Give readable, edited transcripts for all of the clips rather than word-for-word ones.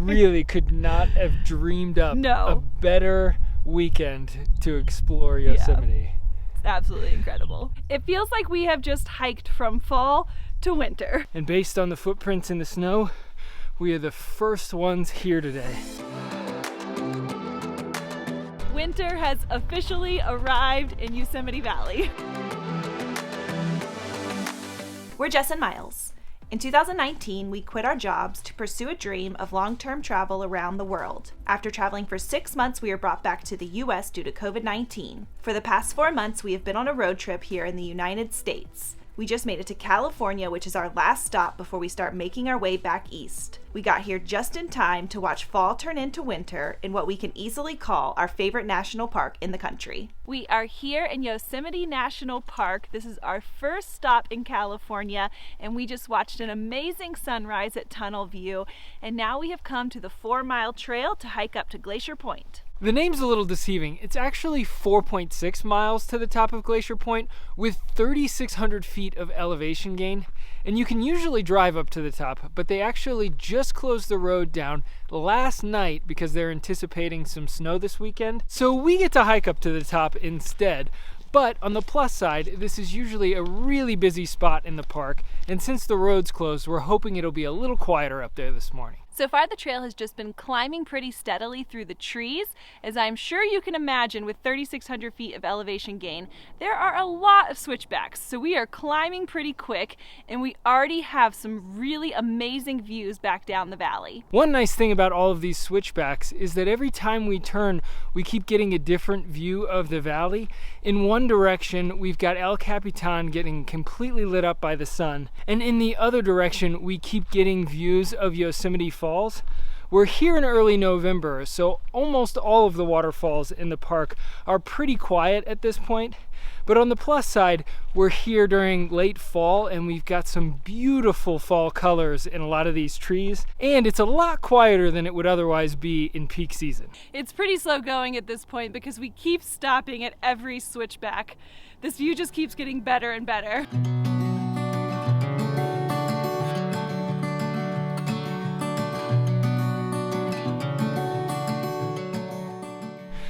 really could not have dreamed up a better weekend to explore Yosemite. Yeah. It's absolutely incredible. It feels like we have just hiked from fall to winter. And based on the footprints in the snow, we are the first ones here today. Winter has officially arrived in Yosemite Valley. We're Jess and Miles. In 2019, we quit our jobs to pursue a dream of long-term travel around the world. After traveling for 6 months, we were brought back to the U.S. due to COVID-19. For the past 4 months, we have been on a road trip here in the United States. We just made it to California, which is our last stop before we start making our way back east. We got here just in time to watch fall turn into winter in what we can easily call our favorite national park in the country. We are here in Yosemite National Park. This is our first stop in California, and we just watched an amazing sunrise at Tunnel View, and now we have come to the 4-mile trail to hike up to Glacier Point. The name's a little deceiving. It's actually 4.6 miles to the top of Glacier Point with 3,600 feet of elevation gain. And you can usually drive up to the top, but they actually just closed the road down last night because they're anticipating some snow this weekend. So we get to hike up to the top instead. But on the plus side, this is usually a really busy spot in the park, and since the road's closed, we're hoping it'll be a little quieter up there this morning. So far, the trail has just been climbing pretty steadily through the trees. As I'm sure you can imagine, with 3,600 feet of elevation gain, there are a lot of switchbacks. So we are climbing pretty quick, and we already have some really amazing views back down the valley. One nice thing about all of these switchbacks is that every time we turn, we keep getting a different view of the valley. In one direction, we've got El Capitan getting completely lit up by the sun, and in the other direction, we keep getting views of Yosemite Falls. We're here in early November, so almost all of the waterfalls in the park are pretty quiet at this point. But on the plus side, we're here during late fall and we've got some beautiful fall colors in a lot of these trees. And it's a lot quieter than it would otherwise be in peak season. It's pretty slow going at this point because we keep stopping at every switchback. This view just keeps getting better and better.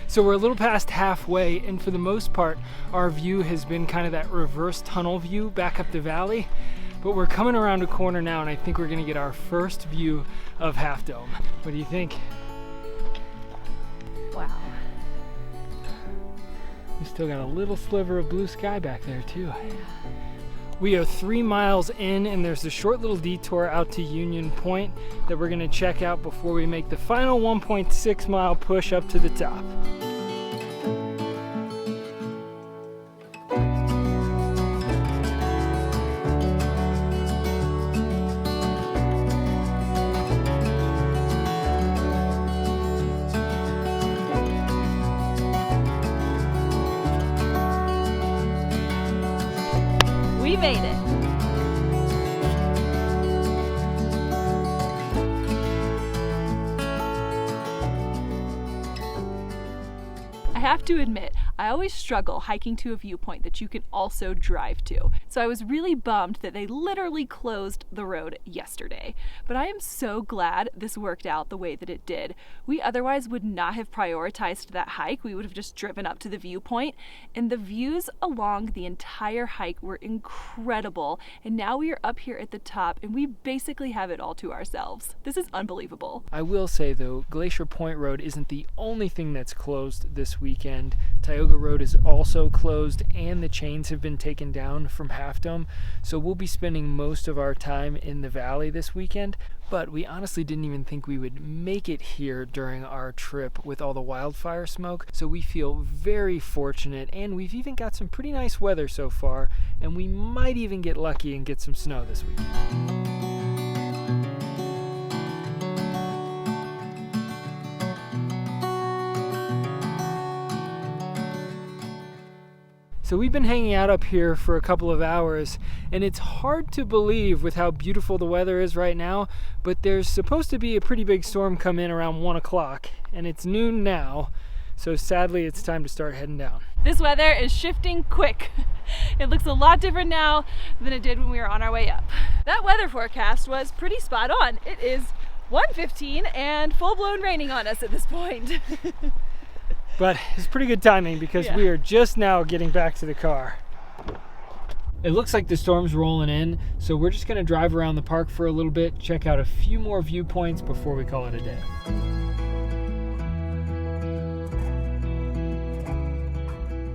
So we're a little past halfway, and for the most part, our view has been kind of that reverse tunnel view back up the valley. But we're coming around a corner now, and I think we're gonna get our first view of Half Dome. What do you think? Wow. We still got a little sliver of blue sky back there too. We are 3 miles in, and there's a short little detour out to Union Point that we're gonna check out before we make the final 1.6 mile push up to the top. We made it. I have to admit, I always struggle hiking to a viewpoint that you can also drive to. So I was really bummed that they literally closed the road yesterday. But I am so glad this worked out the way that it did. We otherwise would not have prioritized that hike. We would have just driven up to the viewpoint, and the views along the entire hike were incredible. And now we are up here at the top and we basically have it all to ourselves. This is unbelievable. I will say though, Glacier Point Road isn't the only thing that's closed this weekend. Tioga Road is also closed, and the chains have been taken down from Half Dome, so we'll be spending most of our time in the valley this weekend. But we honestly didn't even think we would make it here during our trip with all the wildfire smoke, so we feel very fortunate, and we've even got some pretty nice weather so far, and we might even get lucky and get some snow this week. So we've been hanging out up here for a couple of hours, and it's hard to believe with how beautiful the weather is right now, but there's supposed to be a pretty big storm come in around 1 o'clock, and it's noon now, so sadly it's time to start heading down. This weather is shifting quick. It looks a lot different now than it did when we were on our way up. That weather forecast was pretty spot on. It is 1:15 and full-blown raining on us at this point. But it's pretty good timing because we are just now getting back to the car. It looks like the storm's rolling in, so we're just going to drive around the park for a little bit, check out a few more viewpoints before we call it a day.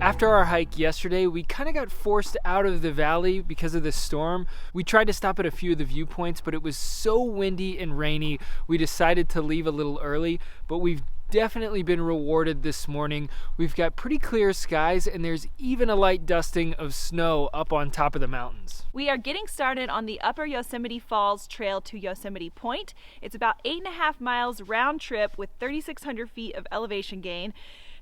After our hike yesterday, we kind of got forced out of the valley because of the storm. We tried to stop at a few of the viewpoints, but it was so windy and rainy, we decided to leave a little early, but we've definitely been rewarded this morning. We've got pretty clear skies and there's even a light dusting of snow up on top of the mountains. We are getting started on the Upper Yosemite Falls Trail to Yosemite Point. It's about 8.5 miles round trip with 3,600 feet of elevation gain.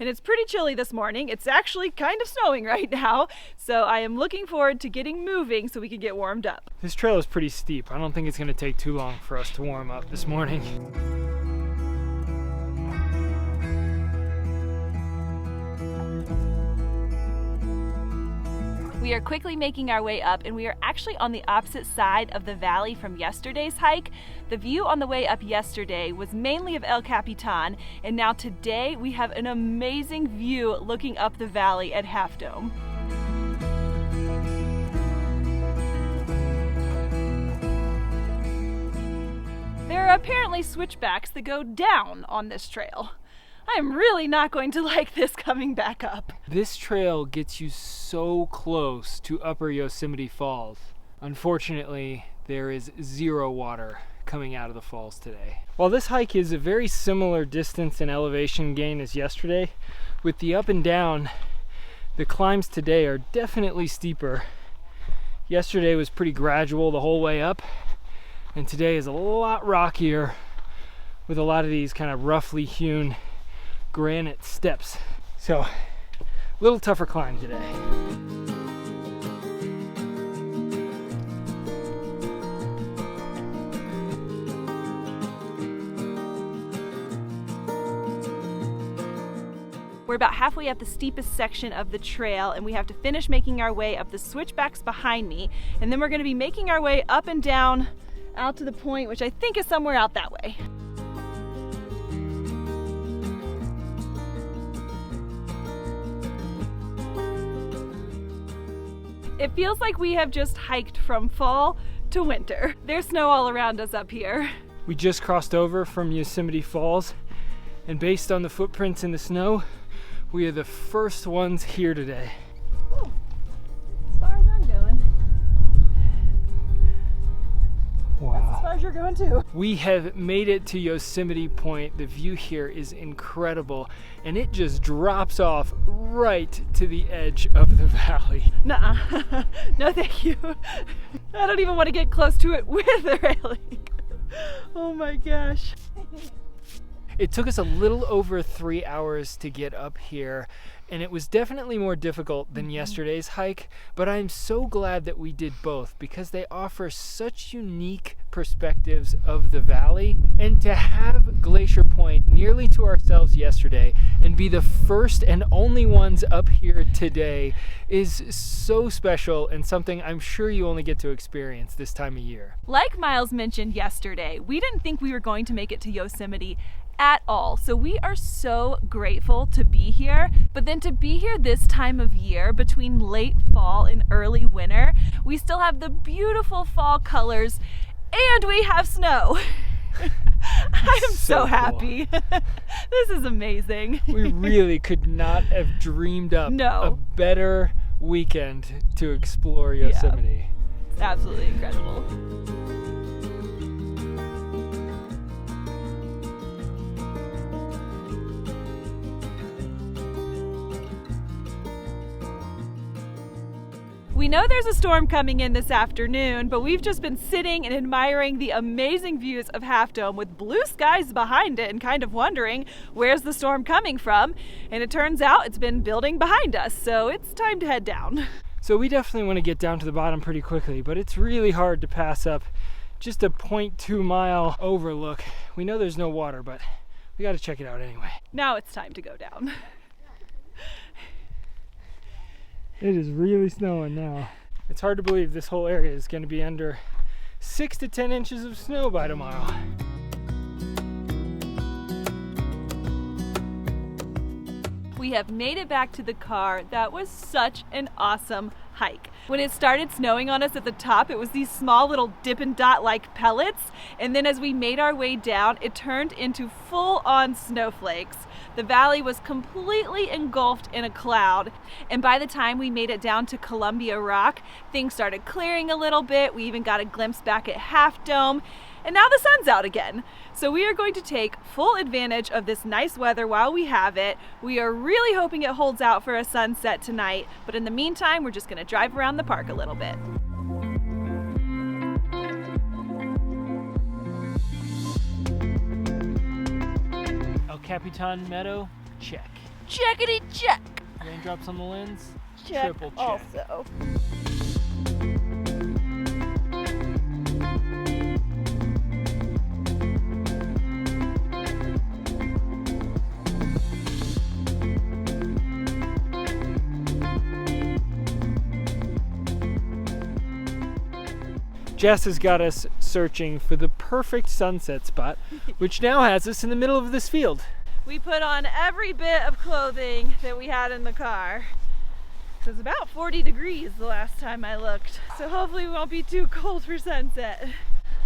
And it's pretty chilly this morning. It's actually kind of snowing right now. So I am looking forward to getting moving so we can get warmed up. This trail is pretty steep. I don't think it's going to take too long for us to warm up this morning. We are quickly making our way up, and we are actually on the opposite side of the valley from yesterday's hike. The view on the way up yesterday was mainly of El Capitan, and now today we have an amazing view looking up the valley at Half Dome. There are apparently switchbacks that go down on this trail. I'm really not going to like this coming back up. This trail gets you so close to Upper Yosemite Falls. Unfortunately, there is zero water coming out of the falls today. While this hike is a very similar distance and elevation gain as yesterday, with the up and down, the climbs today are definitely steeper. Yesterday was pretty gradual the whole way up, and today is a lot rockier with a lot of these kind of roughly hewn granite steps. So, a little tougher climb today. We're about halfway up the steepest section of the trail, and we have to finish making our way up the switchbacks behind me, and then we're going to be making our way up and down out to the point, which I think is somewhere out that way. It feels like we have just hiked from fall to winter. There's snow all around us up here. We just crossed over from Yosemite Falls, and based on the footprints in the snow, we are the first ones here today. Ooh, as far as I'm going. Wow. That's as far as you're going too. We have made it to Yosemite Point. The view here is incredible, and it just drops off right to the edge of the valley. Nuh-uh. No thank you. I don't even want to get close to it with the railing. Oh my gosh. It took us a little over 3 hours to get up here, and it was definitely more difficult than yesterday's hike, but I'm so glad that we did both because they offer such unique perspectives of the valley. And to have Glacier Point nearly to ourselves yesterday and be the first and only ones up here today is so special and something I'm sure you only get to experience this time of year. Like Miles mentioned yesterday, we didn't think we were going to make it to Yosemite at all. So we are so grateful to be here, but then to be here this time of year between late fall and early winter, we still have the beautiful fall colors and we have snow. I am so happy. Cool. This is amazing. We really could not have dreamed up a better weekend to explore Yosemite. Yeah, it's absolutely incredible. We know there's a storm coming in this afternoon, but we've just been sitting and admiring the amazing views of Half Dome with blue skies behind it and kind of wondering where's the storm coming from. And it turns out it's been building behind us, so it's time to head down. So we definitely want to get down to the bottom pretty quickly, but it's really hard to pass up just a 0.2 mile overlook. We know there's no water, but we got to check it out anyway. Now it's time to go down. It is really snowing now. It's hard to believe this whole area is going to be under 6 to 10 inches of snow by tomorrow. We have made it back to the car. That was such an awesome hike. When it started snowing on us at the top, it was these small little Dippin' Dot like pellets, and then as we made our way down, it turned into full-on snowflakes. The valley was completely engulfed in a cloud, and by the time we made it down to Columbia Rock, things started clearing a little bit. We even got a glimpse back at Half Dome, and now the sun's out again. So we are going to take full advantage of this nice weather while we have it. We are really hoping it holds out for a sunset tonight, but in the meantime, we're just gonna drive around the park a little bit. El Capitan Meadow, check. Checkity check. Raindrops on the lens, Check triple check. also. Jess has got us searching for the perfect sunset spot, which now has us in the middle of this field. We put on every bit of clothing that we had in the car. It was about 40 degrees the last time I looked, so hopefully we won't be too cold for sunset.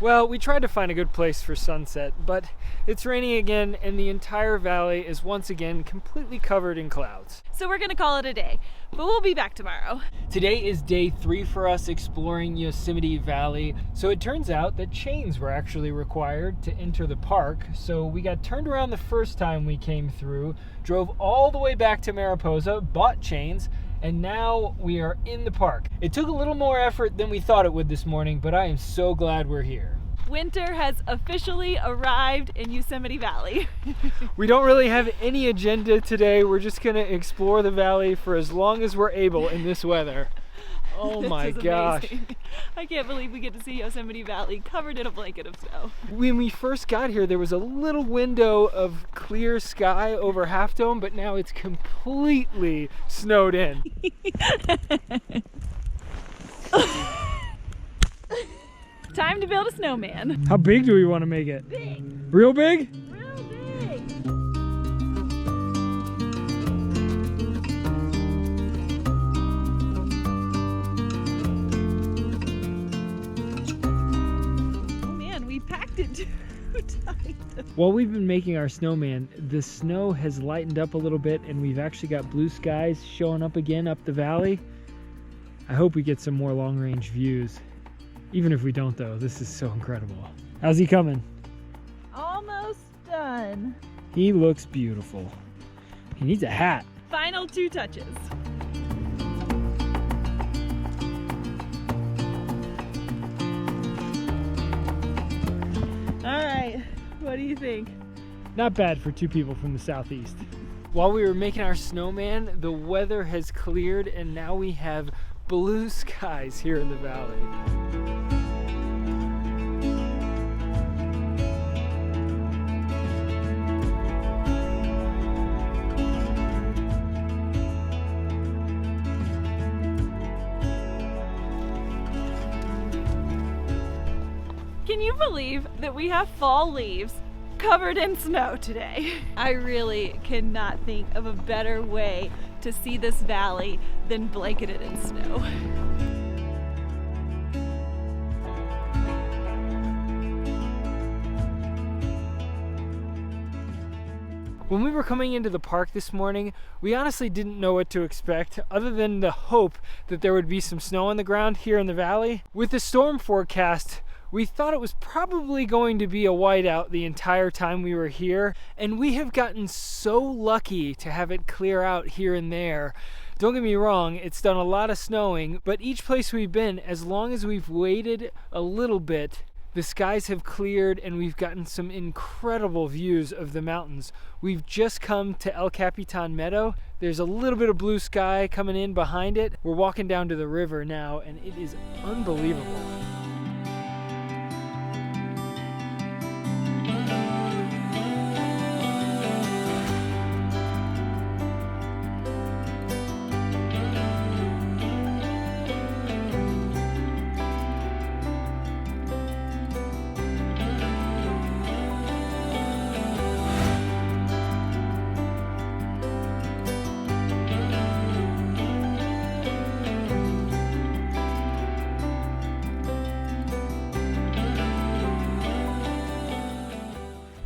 Well, we tried to find a good place for sunset, but it's raining again and the entire valley is once again completely covered in clouds. So we're gonna call it a day, but we'll be back tomorrow. Today is day 3 for us exploring Yosemite Valley. So it turns out that chains were actually required to enter the park. So we got turned around the first time we came through, drove all the way back to Mariposa, bought chains, and now we are in the park. It took a little more effort than we thought it would this morning, but I am so glad we're here. Winter has officially arrived in Yosemite Valley. We don't really have any agenda today. We're just gonna explore the valley for as long as we're able in this weather. Oh my gosh. Amazing. I can't believe we get to see Yosemite Valley covered in a blanket of snow. When we first got here, there was a little window of clear sky over Half Dome, but now it's completely snowed in. Time to build a snowman. How big do we want to make it? Big. Real big? Real big. Oh man, we packed it too tight. While we've been making our snowman, the snow has lightened up a little bit and we've actually got blue skies showing up again up the valley. I hope we get some more long-range views. Even if we don't though, this is so incredible. How's he coming? Almost done. He looks beautiful. He needs a hat. Final 2 touches. All right, what do you think? Not bad for 2 people from the southeast. While we were making our snowman, the weather has cleared and now we have blue skies here in the valley. Can you believe that we have fall leaves covered in snow today? I really cannot think of a better way to see this valley than blanketed in snow. When we were coming into the park this morning, we honestly didn't know what to expect other than the hope that there would be some snow on the ground here in the valley. With the storm forecast, we thought it was probably going to be a whiteout the entire time we were here, and we have gotten so lucky to have it clear out here and there. Don't get me wrong, it's done a lot of snowing, but each place we've been, as long as we've waited a little bit, the skies have cleared and we've gotten some incredible views of the mountains. We've just come to El Capitan Meadow. There's a little bit of blue sky coming in behind it. We're walking down to the river now and it is unbelievable.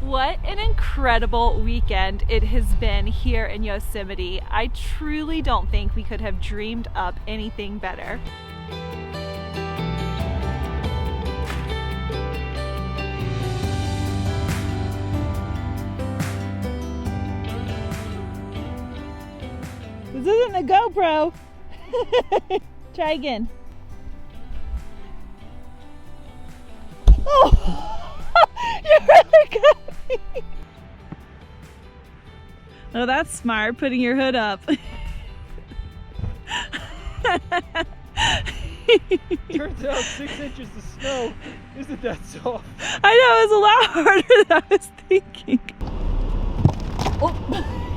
What an incredible weekend it has been here in Yosemite. I truly don't think we could have dreamed up anything better. This isn't a GoPro. Try again. Oh, you really got me. Oh, that's smart, putting your hood up. Turns out 6 inches of snow isn't that soft. I know, it was a lot harder than I was thinking. Oh.